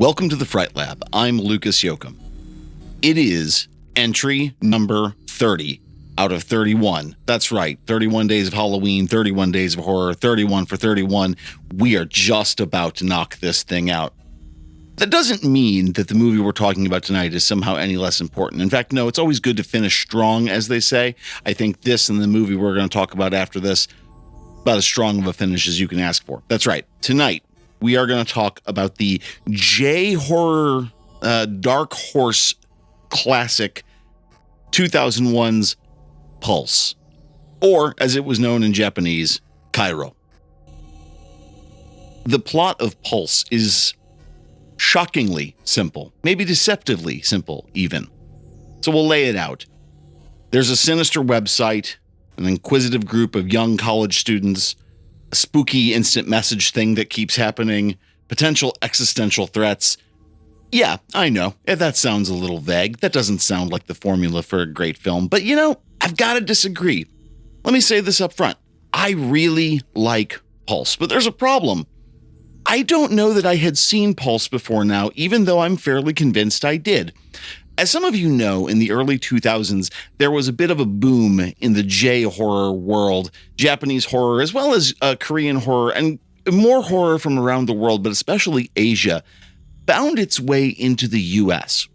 Welcome to the Fright Lab. I'm Lucas Yoakum. It is entry number 30 out of 31. That's right, 31 days of Halloween, 31 days of horror, 31 for 31. We are just about to knock this thing out. That doesn't mean that the movie we're talking about tonight is somehow any less important. In fact, no, it's always good to finish strong, as they say. I think this and the movie we're going to talk about after this, about as strong of a finish as you can ask for. That's right. Tonight, we are going to talk about the J-horror Dark Horse classic 2001's Pulse, or as it was known in Japanese, Kairo. The plot of Pulse is shockingly simple, maybe deceptively simple even. So we'll lay it out. There's a sinister website, an inquisitive group of young college students, a spooky instant message thing that keeps happening, potential existential threats. Yeah, I know, that sounds a little vague. That doesn't sound like the formula for a great film. But you know, I've got to disagree. Let me say this up front. I really like Pulse, but there's a problem. I don't know that I had seen Pulse before now, even though I'm fairly convinced I did. As some of you know, in the early 2000s, there was a bit of a boom in the J-horror world, Japanese horror, as well as Korean horror, and more horror from around the world, but especially Asia, found its way into the U.S.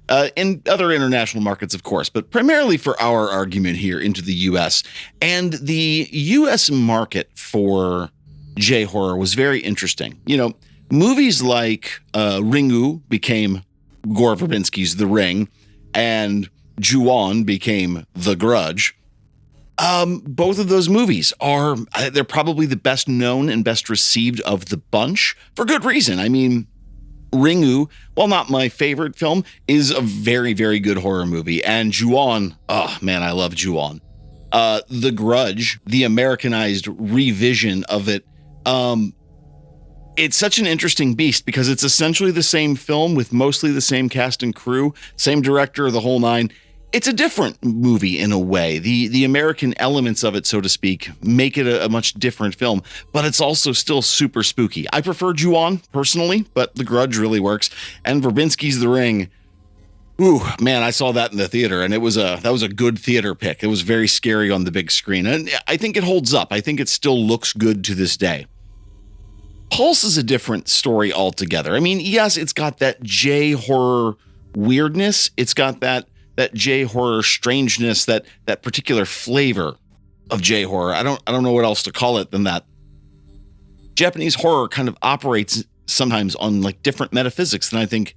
And other international markets, of course, but primarily for our argument here into the U.S. And the U.S. market for J-horror was very interesting. You know, movies like Ringu became Gore Verbinski's The Ring, and Ju-on became The Grudge. Both of those movies they're probably the best known and best received of the bunch, for good reason. I mean, Ringu, while not my favorite film, is a very, very good horror movie. And Ju-on, oh man, I love Ju-on. The Grudge, the Americanized revision of it, it's such an interesting beast because it's essentially the same film with mostly the same cast and crew, same director, the whole nine. It's a different movie in a way. The American elements of it, so to speak, make it a much different film, but it's also still super spooky. I prefer Ju-on personally, but The Grudge really works. And Verbinski's The Ring, ooh, man, I saw that in the theater, and that was a good theater pick. It was very scary on the big screen, and I think it holds up. I think it still looks good to this day. Pulse is a different story altogether. I mean, yes, it's got that J-horror weirdness. It's got that J-horror strangeness, that particular flavor of J-horror. I don't know what else to call it than that. Japanese horror kind of operates sometimes on like different metaphysics than I think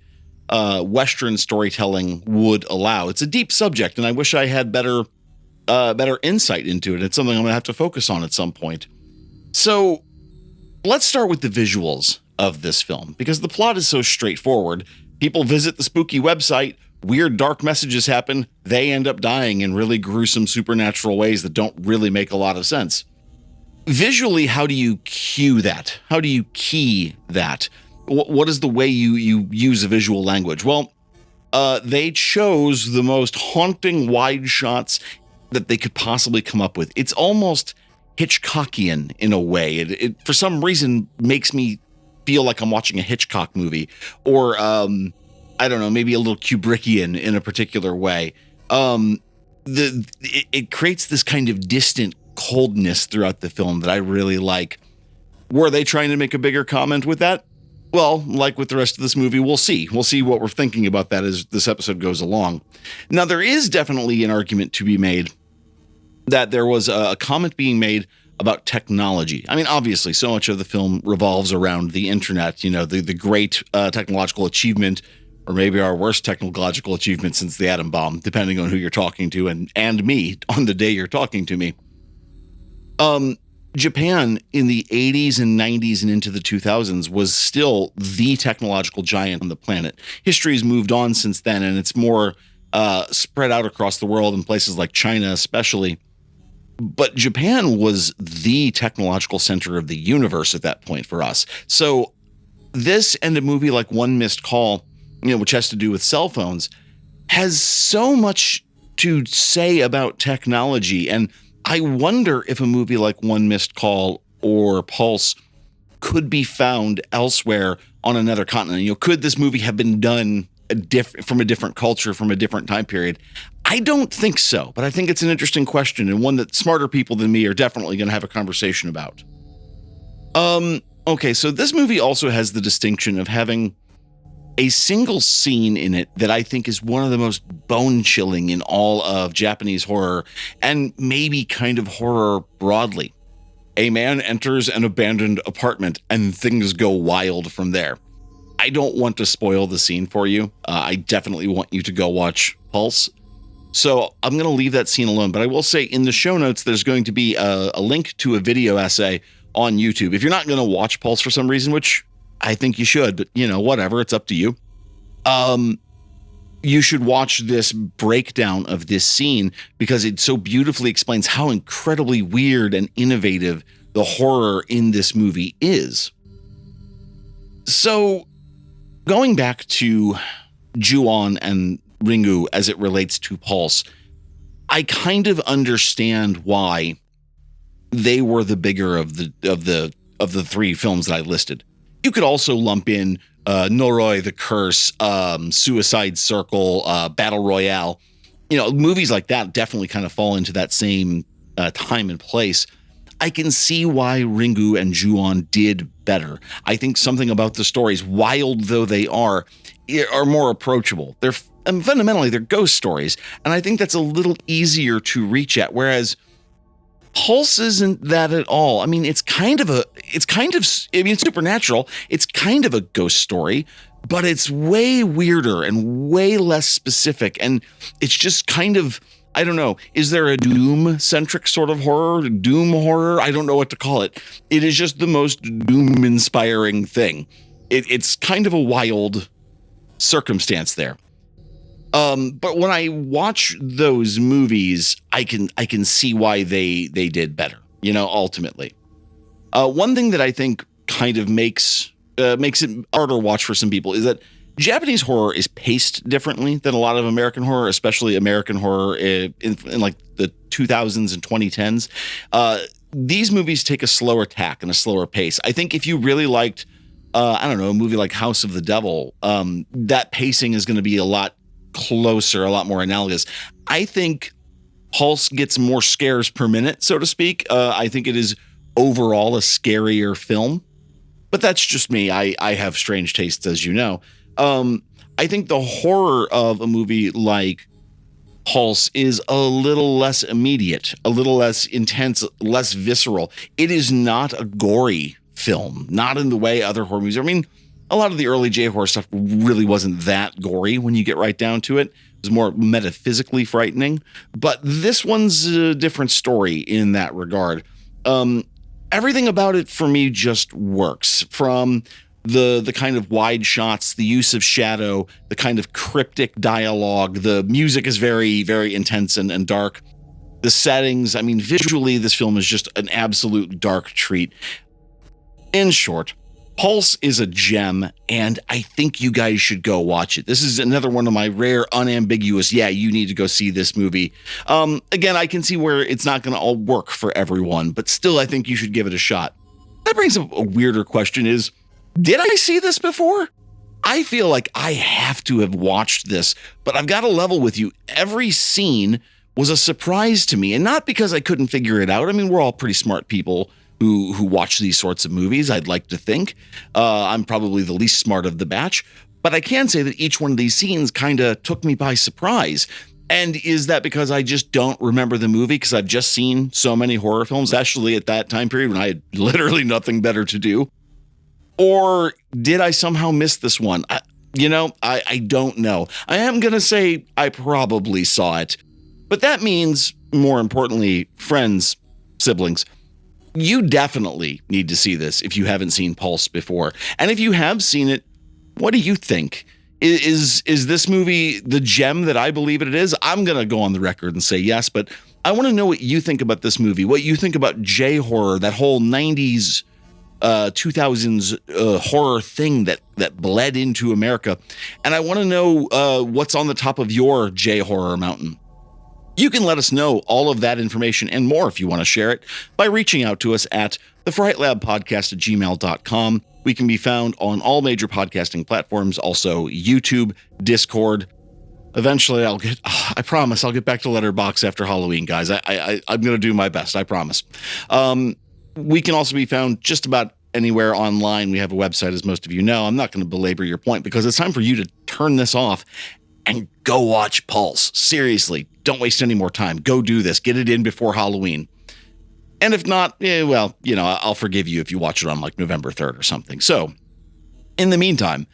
Western storytelling would allow. It's a deep subject, and I wish I had better insight into it. It's something I'm going to have to focus on at some point. So let's start with the visuals of this film, because the plot is so straightforward. People visit the spooky website, weird dark messages happen, they end up dying in really gruesome supernatural ways that don't really make a lot of sense. Visually, how do you cue that? How do you key that? What is the way you use a visual language? Well, they chose the most haunting wide shots that they could possibly come up with. It's almost Hitchcockian in a way. It for some reason makes me feel like I'm watching a Hitchcock movie, or I don't know, maybe a little Kubrickian in a particular way. It creates this kind of distant coldness throughout the film that I really like. Were they trying to make a bigger comment with that? Well, like with the rest of this movie, we'll see. We'll see what we're thinking about that as this episode goes along. Now, there is definitely an argument to be made that there was a comment being made about technology. I mean, obviously, so much of the film revolves around the internet, you know, the great technological achievement, or maybe our worst technological achievement since the atom bomb, depending on who you're talking to and me on the day you're talking to me. Japan in the 80s and 90s and into the 2000s was still the technological giant on the planet. History has moved on since then, and it's more spread out across the world in places like China especially. But Japan was the technological center of the universe at that point for us. So this and a movie like One Missed Call, you know, which has to do with cell phones, has so much to say about technology. And I wonder if a movie like One Missed Call or Pulse could be found elsewhere on another continent. Could this movie have been done from a different culture, from a different time period? I don't think so, but I think it's an interesting question, and one that smarter people than me are definitely going to have a conversation about. Okay, so this movie also has the distinction of having a single scene in it that I think is one of the most bone-chilling in all of Japanese horror, and maybe kind of horror broadly. A man enters an abandoned apartment and things go wild from there. I don't want to spoil the scene for you. I definitely want you to go watch Pulse. So I'm going to leave that scene alone, but I will say in the show notes, there's going to be a link to a video essay on YouTube. If you're not going to watch Pulse for some reason, which I think you should, but whatever, it's up to you. You should watch this breakdown of this scene because it so beautifully explains how incredibly weird and innovative the horror in this movie is. So going back to Ju-on and Ringu as it relates to Pulse, I kind of understand why they were the bigger of the three films that I listed. You could also lump in Noroi, The Curse, Suicide Circle, Battle Royale. Movies like that definitely kind of fall into that same time and place. I can see why Ringu and Ju-on did better. I think something about the stories, wild though they are more approachable. Fundamentally, they're ghost stories, and I think that's a little easier to reach at, whereas Pulse isn't that at all. I mean, it's supernatural. It's kind of a ghost story, but it's way weirder and way less specific. And it's just kind of, I don't know, is there a Doom-centric sort of horror? Doom horror? I don't know what to call it. It is just the most Doom-inspiring thing. It's kind of a wild circumstance there. But when I watch those movies, I can see why they did better, ultimately. One thing that I think kind of makes it harder to watch for some people is that Japanese horror is paced differently than a lot of American horror, especially American horror in like the 2000s and 2010s. These movies take a slower tack and a slower pace. I think if you really liked, a movie like House of the Devil, that pacing is going to be a lot closer, a lot more analogous. I think Pulse gets more scares per minute, so to speak. I think it is overall a scarier film, but that's just me. I have strange tastes, as you know. I think the horror of a movie like Pulse is a little less immediate, a little less intense, less visceral. It is not a gory film, not in the way other horror movies. I mean, a lot of the early J-horror stuff really wasn't that gory when you get right down to it. It was more metaphysically frightening. But this one's a different story in that regard. Everything about it for me just works. From the kind of wide shots, the use of shadow, the kind of cryptic dialogue. The music is very, very intense and dark. The settings, I mean, visually, this film is just an absolute dark treat. In short, Pulse is a gem, and I think you guys should go watch it. This is another one of my rare, unambiguous, you need to go see this movie. Again, I can see where it's not going to all work for everyone, but still, I think you should give it a shot. That brings up a weirder question is, did I see this before? I feel like I have to have watched this, but I've got to level with you. Every scene was a surprise to me, and not because I couldn't figure it out. I mean, we're all pretty smart people who watch these sorts of movies, I'd like to think. I'm probably the least smart of the batch, but I can say that each one of these scenes kind of took me by surprise. And is that because I just don't remember the movie because I've just seen so many horror films, actually at that time period when I had literally nothing better to do? Or did I somehow miss this one? I don't know. I am going to say I probably saw it, but that means, more importantly, friends, siblings, you definitely need to see this if you haven't seen Pulse before. And if you have seen it, what do you think? Is this movie the gem that I believe it is? I'm going to go on the record and say yes, but I want to know what you think about this movie, what you think about J-horror, that whole 90s, 2000s horror thing that bled into America. And I want to know what's on the top of your J-horror mountain. You can let us know all of that information and more if you want to share it by reaching out to us at The Fright Lab podcast at gmail.com. We can be found on all major podcasting platforms, also YouTube, Discord. Eventually, I promise, I'll get back to Letterboxd after Halloween, guys. I'm going to do my best, I promise. We can also be found just about anywhere online. We have a website, as most of you know. I'm not going to belabor your point because it's time for you to turn this off and go watch Pulse. Seriously, don't waste any more time. Go do this. Get it in before Halloween. And if not, well, I'll forgive you if you watch it on like November 3rd or something. So, in the meantime,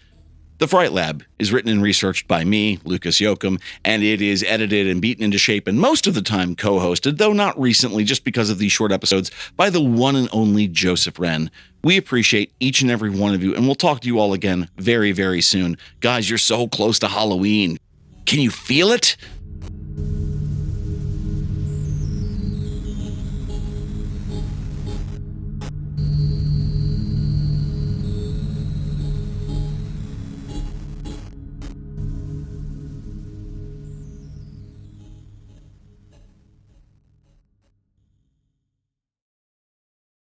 The Fright Lab is written and researched by me, Lucas Yoakum, and it is edited and beaten into shape and most of the time co-hosted, though not recently just because of these short episodes, by the one and only Joseph Wren. We appreciate each and every one of you, and we'll talk to you all again very, very soon. Guys, you're so close to Halloween. Can you feel it?